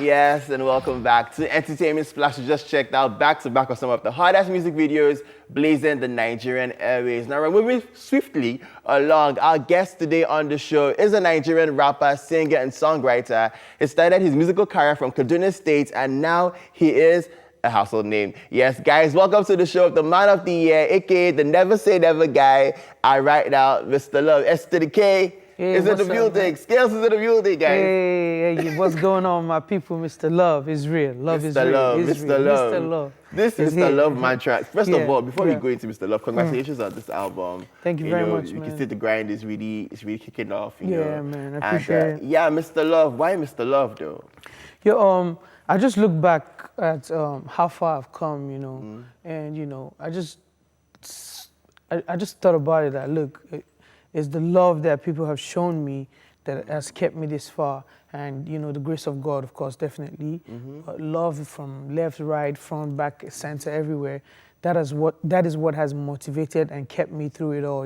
Yes, and welcome back to Entertainment Splash. You just checked out back to back of some of the hottest music videos blazing the Nigerian airways. Now we're moving swiftly along. Our guest today on the show is a Nigerian rapper, singer, and songwriter. He started his musical career from Kaduna State, and now he is a household name. Yes, guys, welcome to the show of the man of the year, aka the never say never guy. Right now, Mr. Love, S to the K. Hey, is in the building. Scales is in the building, guys. Hey, what's going on, my people? Mr. Love is real. Love is real. Mr. Love. Mr. Love. This is Mr. Love mantra. First of all, before we go into Mr. Love, congratulations on this album. Thank you very much, You man. can see the grind is really kicking off. Yeah, man, I appreciate it. Yeah, Mr. Love. Why Mr. Love, though? Yo, I just look back at how far I've come, and I just thought about it. That look, it's the love that people have shown me that has kept me this far, and the grace of God, of course, definitely. But love from left, right, front, back, center, everywhere. That is what has motivated and kept me through it all,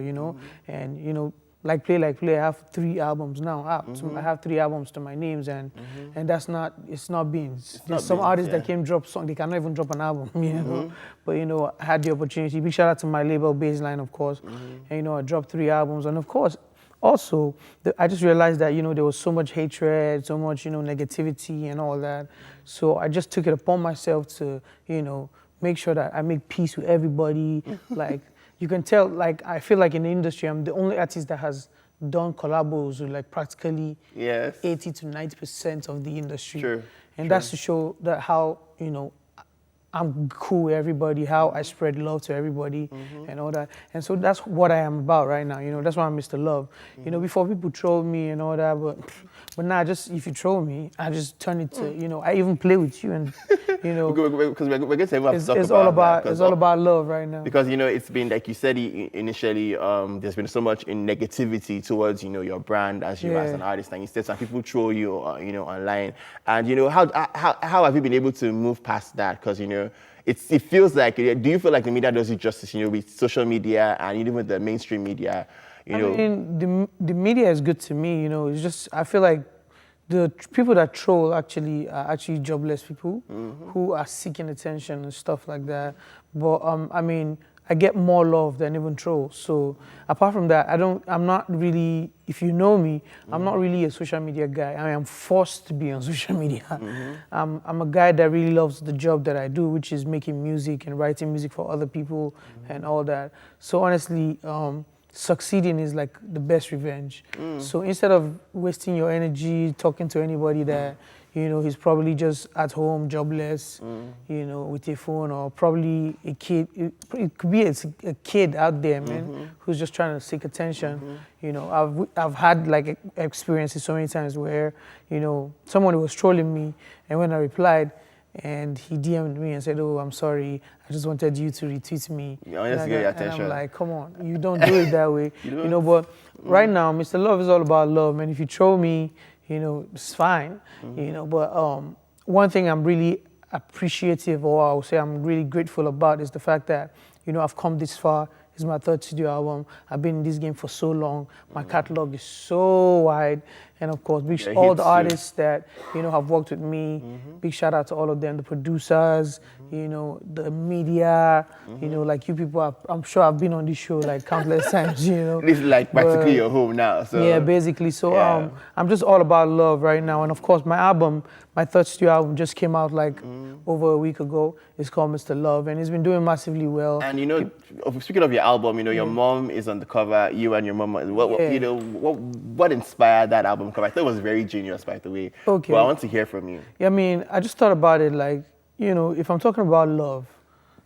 and like play, I have 3 albums now out. So I have 3 albums to my names, and it's not beans. There's some artists that can drop song, they cannot even drop an album, But I had the opportunity. Big shout out to my label Baseline, of course. And I dropped 3 albums, and of course, also I just realized that there was so much hatred, so much negativity and all that. So I just took it upon myself to make sure that I make peace with everybody, like. You can tell, like, I feel like in the industry, I'm the only artist that has done collabos with, like, practically 80 to 90% of the industry. True. And that's to show that how, I'm cool with everybody, how I spread love to everybody and all that. And so that's what I am about right now, that's why I'm Mr. Love. Before people troll me and all that, but now just, if you troll me, I just turn it to, I even play with you and, Because we're going to have to talk it's about all about love right now. Because, it's been, like you said initially, there's been so much in negativity towards, your brand as you as an artist. And you said some people troll you, online. And, how have you been able to move past that? Because, it feels like, do you feel like the media does you justice, with social media and even with the mainstream media, I mean, the media is good to me, it's just, I feel like the people that troll are actually jobless people who are seeking attention and stuff like that. But, I mean, I get more love than even trolls. So apart from that, I'm not really, if you know me, I'm not really a social media guy. I am forced to be on social media. I'm a guy that really loves the job that I do, which is making music and writing music for other people and all that. So honestly, succeeding is like the best revenge. So instead of wasting your energy talking to anybody that he's probably just at home, jobless, with a phone, or probably a kid. It could be a kid out there, man, who's just trying to seek attention. I've had like experiences so many times where, someone was trolling me, and when I replied, and he DM'd me and said, "Oh, I'm sorry, I just wanted you to retweet me." Yeah, just to get your attention. And I'm like, come on, you don't do it that way. But right now, Mr. Love is all about love, man. If you troll me, it's fine, but one thing I'm really appreciative, or I would say I'm really grateful about, is the fact that, I've come this far. It's my 3rd studio album. I've been in this game for so long. My catalog is so wide. And of course, all the artists that, have worked with me, big shout out to all of them, the producers, the media, like you people, I'm sure I've been on this show like countless times, This is like practically your home now. So. Yeah, basically. So I'm just all about love right now. And of course, my 3rd studio album just came out like over a week ago. It's called Mr. Love, and it's been doing massively well. And speaking of your album, your mom is on the cover, you and your mom. What inspired that album cover? I thought it was very genius, by the way. Okay. But I want to hear from you. Yeah, I mean, I just thought about it like, if I'm talking about love,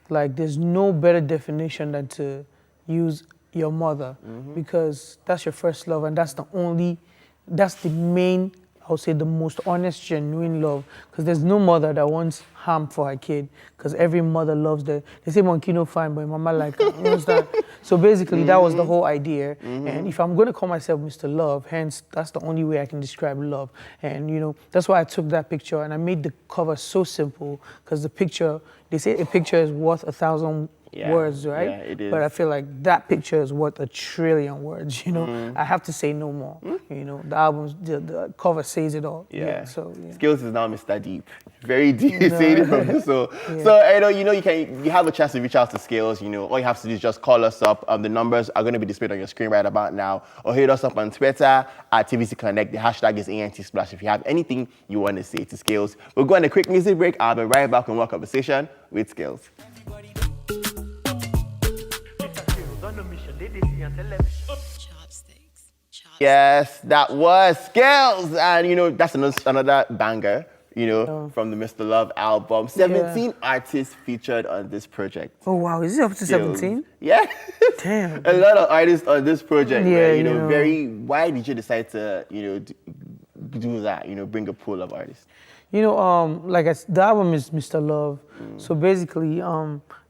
like there's no better definition than to use your mother, because that's your first love, and that's the main, I would say, the most honest, genuine love, because there's no mother that wants harm for her kid, because every mother loves they say monkey no fine, but mama like her, you understand? So basically, that was the whole idea. And if I'm going to call myself Mr. Love, hence, that's the only way I can describe love. And, that's why I took that picture, and I made the cover so simple, because the picture, they say a picture is worth 1,000 words, right? Yeah, it is. But I feel like that picture is worth 1,000,000,000,000 words, you know? I have to say no more, you know? The album's, the cover says it all. Yeah. So, yeah. Skills is now Mr. Deep. Very deep. No. Saying it from the soul. Yeah. So, you have a chance to reach out to Skales. You know, all you have to do is just call us up. The numbers are going to be displayed on your screen right about now. Or hit us up on Twitter at TVC Connect. The hashtag is ANT Splash if you have anything you want to say to Skales. We'll go on a quick music break. I'll be right back with more conversation with Skales. Yes, that was Skales. And, you know, that's another banger, you know, from the Mr. Love album. 17 artists featured on this project. Oh, wow. Is it up to 17? Yeah. Damn. A lot of artists on this project, Yeah, man. You know, why did you decide to, you know, do that, you know, bring a pool of artists? You know, the album is Mr. Love. So basically,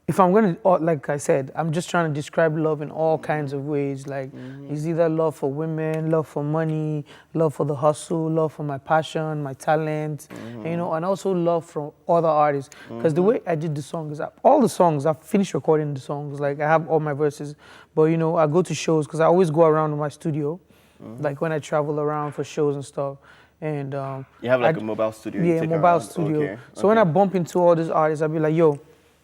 if I'm going to, like I said, I'm just trying to describe love in all kinds of ways. Like, it's either love for women, love for money, love for the hustle, love for my passion, my talent, you know, and also love from other artists. Because the way I did the song is, all the songs, I've finished recording the songs. Like, I have all my verses. But, you know, I go to shows, because I always go around to my studio, like when I travel around for shows and stuff. And you have like a mobile studio? Yeah, a mobile studio. Okay. So when I bump into all these artists, I'll be like, yo,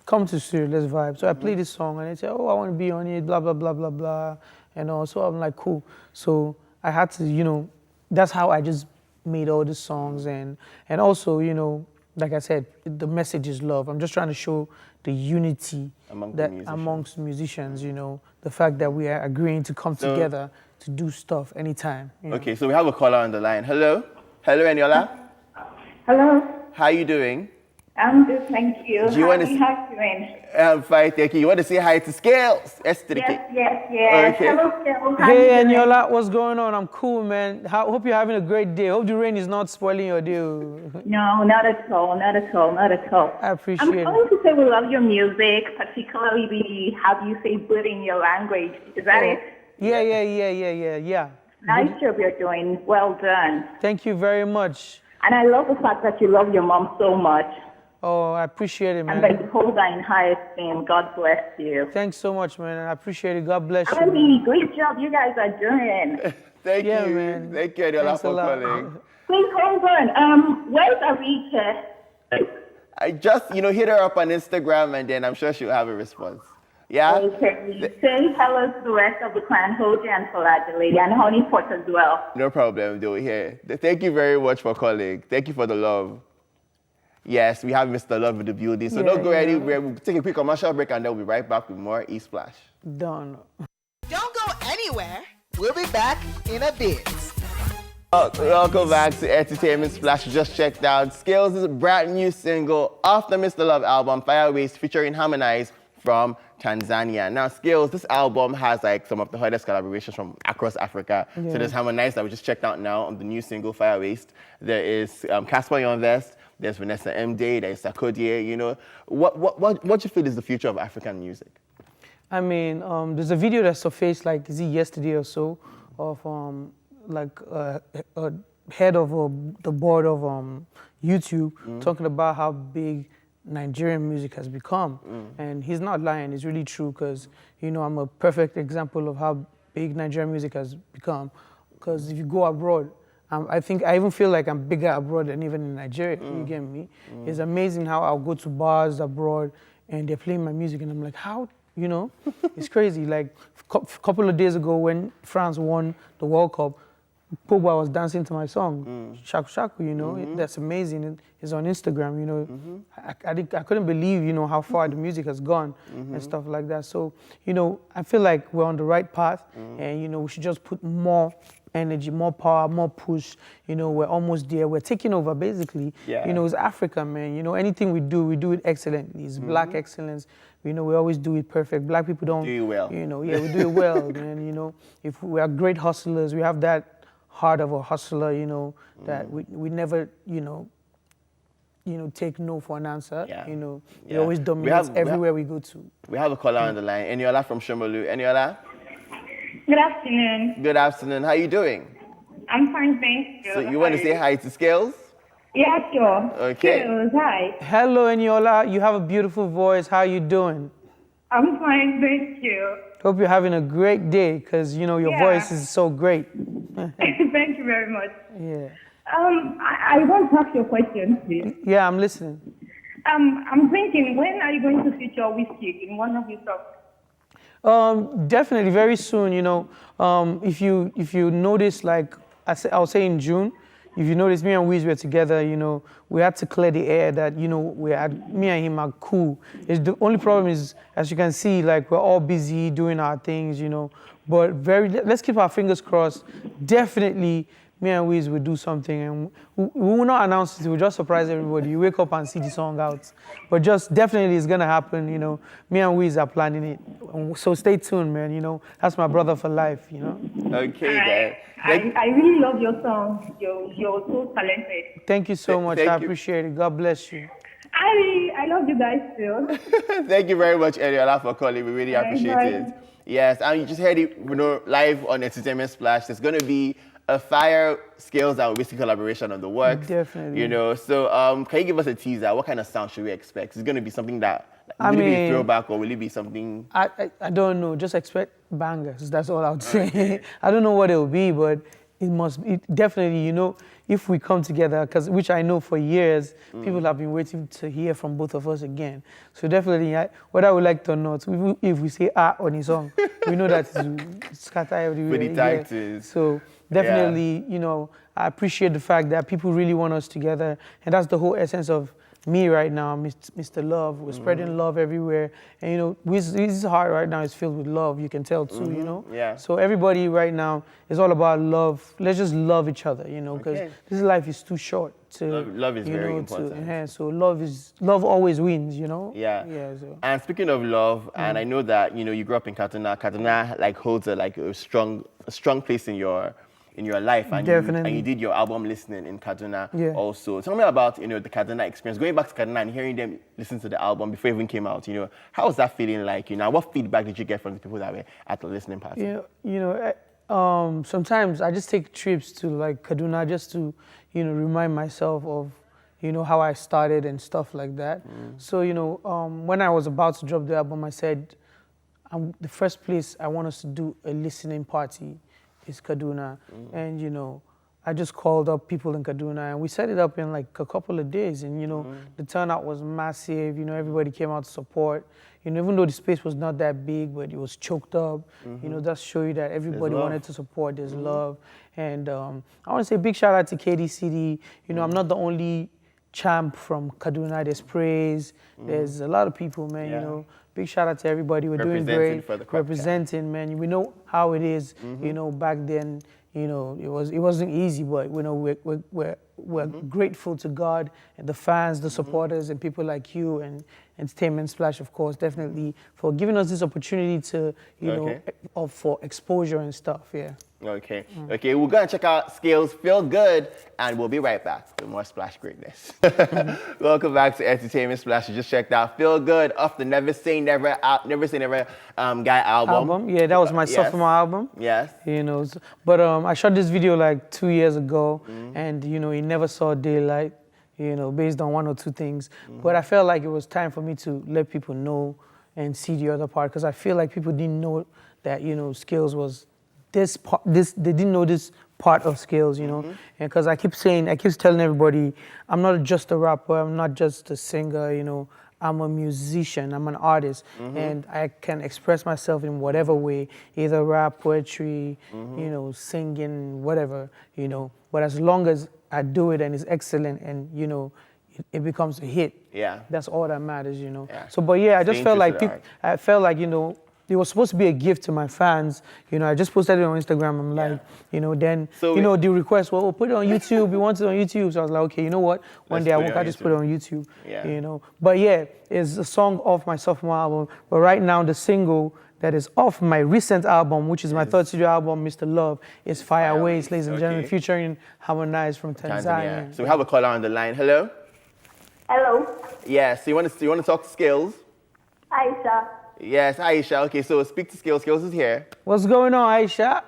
come to the studio, let's vibe. So I play this song and they say, oh, I want to be on it, blah, blah, blah, blah, blah. And so I'm like, cool. So I had to, you know, that's how I just made all the songs. And also, you know, like I said, the message is love. I'm just trying to show the unity amongst musicians, you know, the fact that we are agreeing to come together to do stuff anytime. You know? Okay, so we have a caller on the line. Hello? Hello, Eniola? Hello. How are you doing? I'm good, thank you. Do you want to how you doing? I'm fine, thank you. You want to say hi to Skales? Yes. Okay. Hello, Skales. Hey, Eniola, what's going on? I'm cool, man. Hope you're having a great day. Hope the rain is not spoiling your day. No, not at all. I appreciate it. I'm calling to say we love your music, particularly the how do you say "but" in your language. Is that it? Yeah. Nice job you're doing. Well done. Thank you very much. And I love the fact that you love your mom so much. Oh, I appreciate it, man. And that you hold her in high esteem. God bless you. Thanks so much, man. I appreciate it. God bless you. Ali, great job you guys are doing. Thank you. Man. Thank you, Eniola, for calling. Please hold on. Where's Arita? I just, you know, hit her up on Instagram and then I'm sure she'll have a response. Yeah? Okay. Say hello to the rest of the clan, Hoji and Faladili, and Honeypot as well. No problem, do it here. Thank you very much for calling. Thank you for the love. Yes, we have Mr. Love in the building, so don't go anywhere. We'll take a quick commercial break and then we'll be right back with more E-Splash. Done. Don't go anywhere. We'll be back in a bit. Welcome back to Entertainment Splash. You just checked out Skales' brand new single off the Mr. Love album, Fireways, featuring Harmonize from Tanzania. Now, Skales, this album has like some of the hottest collaborations from across Africa. Yeah. So there's Harmonize that we just checked out now on the new single Fire Waste. There is Casper Younvest. There's Vanessa M-Day. There's Sarkodie. You know, what do you feel is the future of African music? I mean, there's a video that surfaced like yesterday or so of a head of the board of YouTube talking about how big Nigerian music has become. And he's not lying, it's really true, because, you know, I'm a perfect example of how big Nigerian music has become. Because if you go abroad, I even feel like I'm bigger abroad than even in Nigeria, you get me? It's amazing how I'll go to bars abroad and they're playing my music and I'm like, how? You know, it's crazy. Like a couple of days ago when France won the World Cup, Pogba was dancing to my song, Shaku Shaku, you know, that's amazing. It's on Instagram, you know. I couldn't believe, you know, how far the music has gone and stuff like that. So, you know, I feel like we're on the right path and, you know, we should just put more energy, more power, more push. You know, we're almost there. We're taking over, basically. Yeah. You know, it's Africa, man. You know, anything we do it excellently. It's black excellence. You know, we always do it perfect. Black people don't do it well. You know, yeah, we do it well, man. You know, if we are great hustlers, we have that heart of a hustler, you know, that we never, you know, take no for an answer. Yeah. You know, we always dominate everywhere we go to. We have a caller on the line. Eniola from Shomolu. Eniola? Good afternoon. Good afternoon. How are you doing? I'm fine, thank you. So you want to say hi to Skales? Yeah, sure. Okay. Skales, hi. Hello, Eniola. You have a beautiful voice. How are you doing? I'm fine, thank you. Hope you're having a great day because, your Yeah. voice is so great. Thank you very much. Yeah. I want to ask you a question, please. Yeah, I'm listening. I'm thinking, when are you going to feature Wizkid in one of your songs? Definitely very soon, if you notice, like I'll say in June, if you notice me and Wiz were together, we had to clear the air that, me and him are cool. The only problem is, as you can see, like we're all busy doing our things, but let's keep our fingers crossed. Definitely me and Wiz will do something, and we will not announce it. We'll just surprise everybody. You wake up and see the song out. But just definitely it's gonna happen. Me and Wiz are planning it. So stay tuned, man. That's my brother for life. Okay, then. I really love your song. You're so talented. Thank you so much. Thank I you. appreciate it. God bless you. I love you guys too. Thank you very much, Eriola, for calling. We really appreciate bye. it. Yes, and you just heard it, live on Entertainment Splash. There's going to be a fire Skales and Wizkid collaboration on the works. Definitely. So can you give us a teaser? What kind of sound should we expect? Is it going to be something that, will it be a throwback or will it be something? I don't know. Just expect bangers. That's all I would say. I don't know what it will be, but it definitely, if we come together, which I know for years, people have been waiting to hear from both of us again. So definitely, whether we like it or not, if we say on his song, we know that it's scatter everywhere. With the titles. So definitely, I appreciate the fact that people really want us together, and that's the whole essence of me right now, Mr. Love. We're spreading love everywhere, and his heart right now is filled with love. You can tell too, Yeah. So everybody right now is all about love. Let's just love each other, because this life is too short to. Love is very important. So love always wins, Yeah. Yeah. So. And speaking of love, and I know that you grew up in Kaduna. Kaduna holds a strong place in your life, and Definitely. you did your album listening in Kaduna also. Tell me about the Kaduna experience, going back to Kaduna and hearing them listen to the album before it even came out. How was that feeling like? What feedback did you get from the people that were at the listening party? Sometimes I just take trips to Kaduna just to remind myself of how I started and stuff like that. So when I was about to drop the album, I said the first place I want us to do a listening party is Kaduna. And I just called up people in Kaduna, and we set it up in a couple of days, and the turnout was massive. Everybody came out to support. Even though the space was not that big, but it was choked up. That show you that everybody wanted to support. There's love. And I want to say big shout out to KDCD. I'm not the only champ from Kaduna. There's Praise. There's a lot of people, man. Yeah. Big shout out to everybody. We're doing great. For the representing, man. We know how it is. Back then, it wasn't easy, but we're grateful to God and the fans, the supporters, and people like you and Entertainment Splash, of course, definitely for giving us this opportunity to, for exposure and stuff. Yeah. Okay. Okay, we're going to check out Skales Feel Good, and we'll be right back with more Splash greatness. Welcome back to Entertainment Splash. You just checked out Feel Good off the Never Say Never guy album. Yeah, that was my sophomore album. Yes. But I shot this video 2 years ago, and it never saw daylight. Based on one or two things. But I felt like it was time for me to let people know and see the other part, because I feel like people didn't know that, Skales was this part, they didn't know this part of Skales, and because I keep telling everybody, I'm not just a rapper, I'm not just a singer, I'm a musician, I'm an artist, and I can express myself in whatever way, either rap, poetry, singing, whatever, but as long as I do it and it's excellent and, it becomes a hit. Yeah. That's all that matters, Yeah. So, but yeah, I just felt like I felt like, it was supposed to be a gift to my fans. I just posted it on Instagram. I'm like, then, the request, well, put it on YouTube. We want it on YouTube. So I was like, okay, you know what? One day I just put it on YouTube. Yeah. But yeah, it's a song off my sophomore album. But right now, the single that is off my recent album, which is my third studio album, Mr. Love, is Fireways, ladies and gentlemen, featuring Harmonize from Tanzania. So we have a caller on the line. Hello? Hello. Yes, so you want to talk to Skales? Aisha. Yes, Aisha. Okay, so speak to Skales. Skales is here. What's going on, Aisha?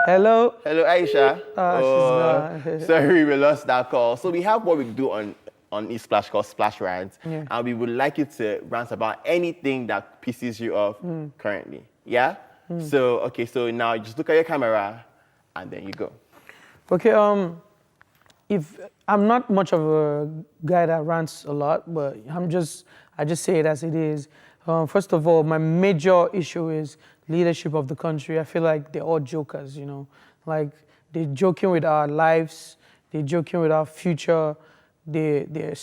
Hello? Hello, Aisha. She's gone. Sorry, we lost that call. So we have what we do on on East Splash called Splash Rants. Yeah. And we would like you to rant about anything that pisses you off currently. Yeah? So now just look at your camera and then you go. Okay, if I'm not much of a guy that rants a lot, but I just say it as it is. First of all, my major issue is leadership of the country. I feel like they're all jokers, you know, like they're joking with our lives, they're joking with our future. They're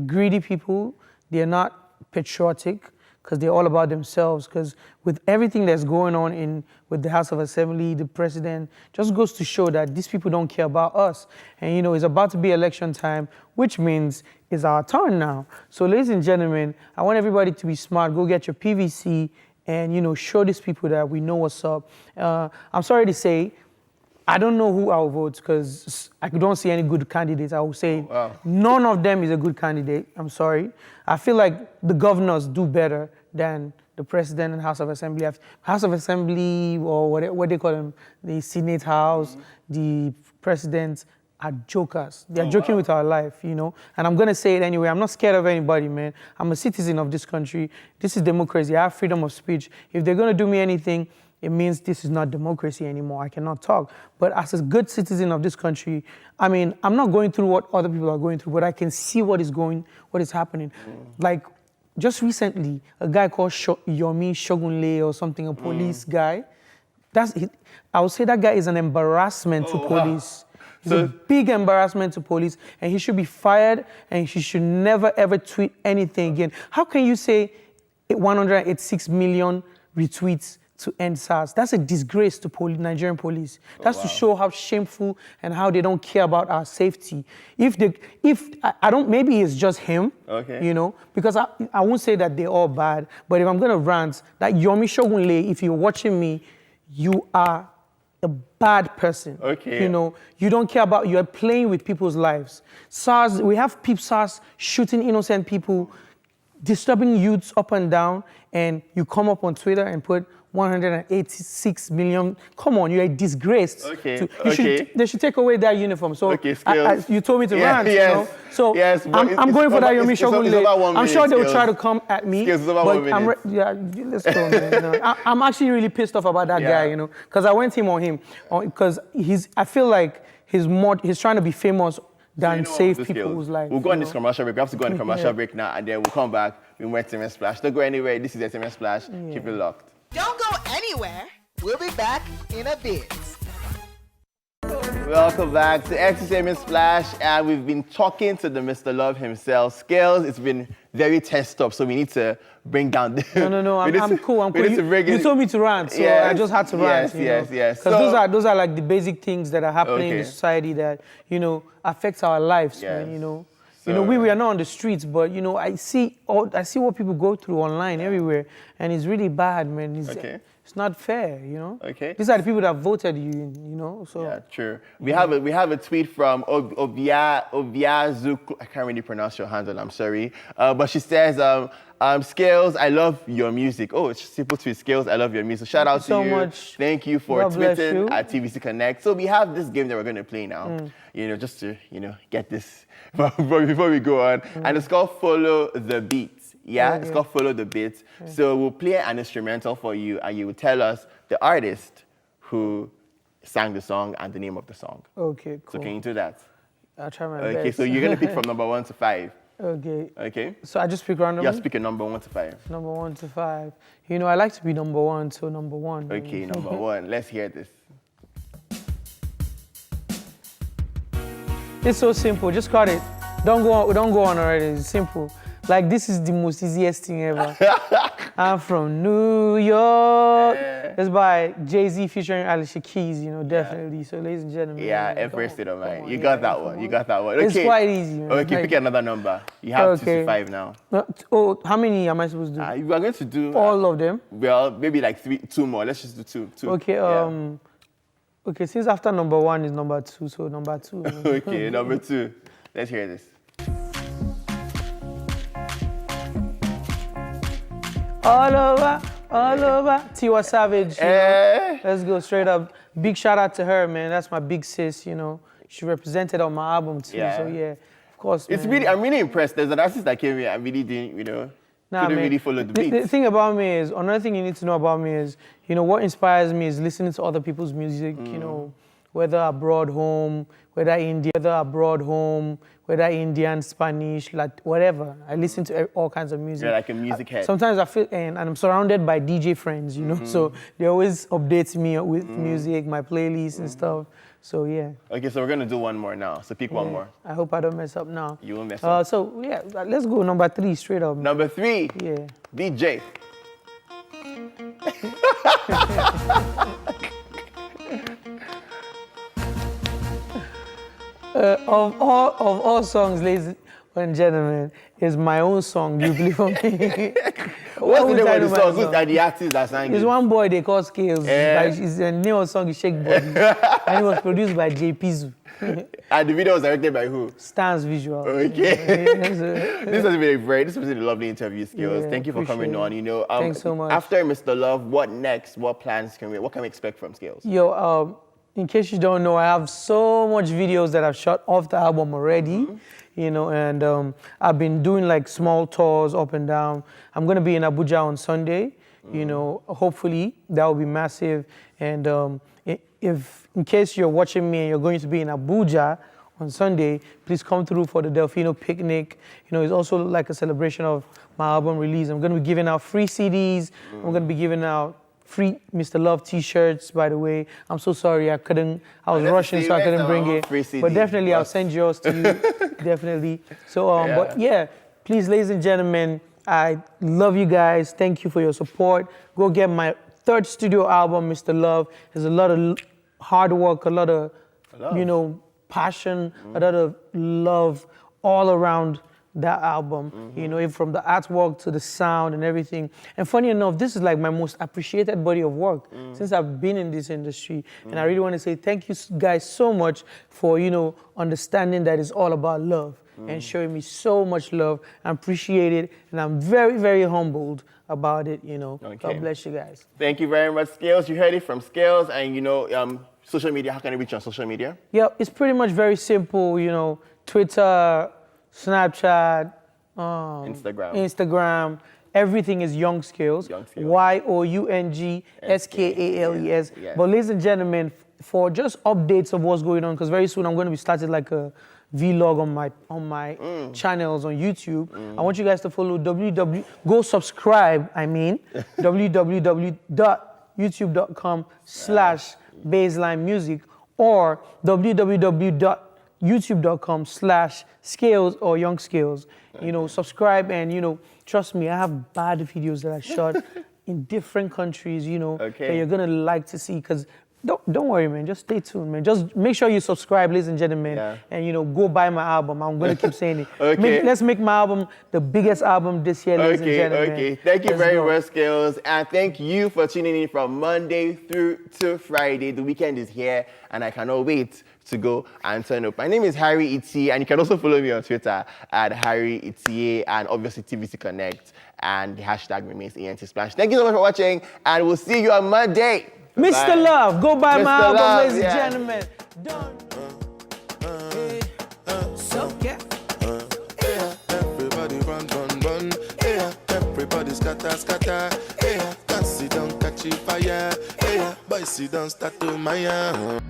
greedy people. They're not patriotic because they're all about themselves. Because with everything that's going on with the House of Assembly, the president, just goes to show that these people don't care about us. And you know, it's about to be election time, which means it's our turn now. So ladies and gentlemen, I want everybody to be smart. Go get your PVC and, you know, show these people that we know what's up. I'm sorry to say, I don't know who I'll vote because I don't see any good candidates. I will say none of them is a good candidate. I'm sorry. I feel like the governors do better than the president and House of Assembly. House of Assembly or what they call them, the Senate House, the presidents are jokers. They're joking with our life, you know. And I'm going to say it anyway. I'm not scared of anybody, man. I'm a citizen of this country. This is democracy. I have freedom of speech. If they're going to do me anything, it means this is not democracy anymore. I cannot talk. But as a good citizen of this country, I mean, I'm not going through what other people are going through, but I can see what is happening. Like, just recently, a guy called Yomi Shogunle or something, a police guy. I would say that guy is an embarrassment to police. He's a big embarrassment to police, and he should be fired, and he should never, ever tweet anything again. How can you say 186 million retweets to end Sars? That's a disgrace to Nigerian police. That's to show how shameful and how they don't care about our safety. Maybe it's just him, you know, because I won't say that they're all bad, but if I'm gonna rant, that Yomi Shogunle, if you're watching me, you are a bad person. You know, you don't care about, you're playing with people's lives. SARS, we have SARS shooting innocent people, disturbing youths up and down, and you come up on Twitter and put 186 million. Come on, you're a disgrace. They should take away that uniform. So you told me to rant, you know. So I'm going for that Yomi Shogunle. I'm sure they will try to come at me. Skales, it's about 1 minute. Let's go, man. You know, I'm actually really pissed off about that guy, you know, because I went him on him because I feel like he's trying to be famous than save people's lives. We'll go on this commercial break. We have to go on the commercial break now, and then we'll come back. We went to SMS Splash. Don't go anywhere. This is SMS Splash. Keep it locked. Don't go anywhere. We'll be back in a bit. Welcome back to Entertainment Splash, and we've been talking to the Mr. Love himself, Skales. It's been very tensed up, so we need to bring down the... No, I'm cool. You told me to rant, so I just had to rant. Yes. Because those are like the basic things that are happening in society that, you know, affects our lives, man, you know. So, you know, we are not on the streets, but, you know, I see what people go through online everywhere, and it's really bad, man. It's not fair, you know. These are the people that voted you, you know. So yeah, true. We have a tweet from Obiazuku. I can't really pronounce your handle. I'm sorry, but she says, Skales, I love your music. Oh, it's simple tweet. Skales, I love your music. Shout out to you. Much. Thank you for tweeting at TVC Connect. So we have this game that we're going to play now. You know, just to get this before we go on, and it's called Follow the Beat. It's called Follow the Beat. So we'll play an instrumental for you, and you will tell us the artist who sang the song and the name of the song. Okay, cool. So can you do that? I'll try my best. Okay, so you're gonna pick from number 1 to 5. Okay. So I just pick randomly? Yeah, pick a number 1 to 5. Number 1 to 5. You know, I like to be number 1, so number 1. Okay, number 1. Let's hear this. It's so simple. Just cut it. Don't go on already. It's simple. Like, this is the most easiest thing ever. I'm from New York. It's by Jay-Z featuring Alicia Keys, you know, definitely. So, ladies and gentlemen. Yeah, Everest State of Mind. You got that one. Okay. It's quite easy, man. Okay, pick another number. You have 2 to 5 now. How many am I supposed to do? You are going to do... all of them? Well, maybe like 2 more. Let's just do 2. Okay, okay, since after number 1 is number 2, so number 2. Okay, number 2. Let's hear this. All over, Tiwa Savage. Let's go straight up. Big shout out to her, man. That's my big sis, you know. She represented on my album too, so yeah. Of course, It's man. really, I'm really impressed. There's an artist that came here and really didn't, couldn't man. really follow the beats. The thing about me is, another thing you need to know about me is, what inspires me is listening to other people's music, whether abroad, home, whether India, whether abroad, home, whether Indian, Spanish, like whatever. I listen to all kinds of music. You're like a music head. Sometimes I feel, and I'm surrounded by DJ friends, so they always update me with music, my playlist and stuff. So yeah. Okay, so we're gonna do one more now. So pick one more. I hope I don't mess up now. You won't mess up. So yeah, let's go number 3 straight up. Number 3. Yeah. DJ. Of all songs, ladies and gentlemen, is my own song. Do you believe on me? What's the name of the my song? Who's the artist that sang There's it? one boy they call Skales. Yeah. The name of the song is Shake Body, and it was produced by J Pizu. And the video was directed by who? Stans Visual. Okay. So- This was a lovely interview, Skills. Yeah, Thank you for coming appreciate on. Thanks so much. After Mr. Love, what next? What plans what can we expect from Skills? Yo, in case you don't know, I have so much videos that I've shot off the album already, and I've been doing like small tours up and down. I'm gonna be in Abuja on Sunday, hopefully that will be massive. And if in case you're watching me and you're going to be in Abuja on Sunday, please come through for the Delfino picnic. It's also like a celebration of my album release. I'm gonna be giving out free CDs. I'm gonna be giving out free Mr. Love t-shirts, by the way. I'm so sorry, I was rushing, so I couldn't bring it. But definitely, I'll send yours to you, definitely. So, but yeah, please, ladies and gentlemen, I love you guys. Thank you for your support. Go get my 3rd studio album, Mr. Love. There's a lot of hard work, a lot of, passion, a lot of love all around that album, from the artwork to the sound and everything. And funny enough, this is like my most appreciated body of work since I've been in this industry. And I really want to say thank you guys so much for, understanding that it's all about love and showing me so much love. I appreciate it. And I'm very, very humbled about it, Okay. God bless you guys. Thank you very much, Skills. You heard it from Skills. And, social media, how can I reach you on social media? Yeah, it's pretty much very simple, Twitter, Snapchat, Instagram, everything is Young Skales. Young Skales. YOUNGSKALES. Yes. But ladies and gentlemen, for just updates of what's going on, because very soon I'm going to be starting like a vlog on my channels on YouTube. I want you guys to follow go subscribe, www.youtube.com/baseline music or www.youtube.com/Skales or Young Skales. Subscribe and, trust me, I have bad videos that I shot in different countries, that you're going to like to see. Because don't worry, man. Just stay tuned, man. Just make sure you subscribe, ladies and gentlemen, and, go buy my album. I'm going to keep saying it. Okay. Let's make my album the biggest album this year, ladies and gentlemen. Okay. Thank you Let's very go. much, Skills. And thank you for tuning in from Monday through to Friday. The weekend is here, and I cannot wait to go and turn up. My name is Harry Itie, and you can also follow me on Twitter at Harry Itie, and obviously TVC Connect, and the hashtag remains ENT Splash. Thank you so much for watching, and we'll see you on Monday. Mr. Bye. Love, go buy my Mr. album, Love, ladies yeah. and gentlemen. So yeah. Everybody run. Everybody scatter. Cause it don't catch fire. Boys, you don't start to mire.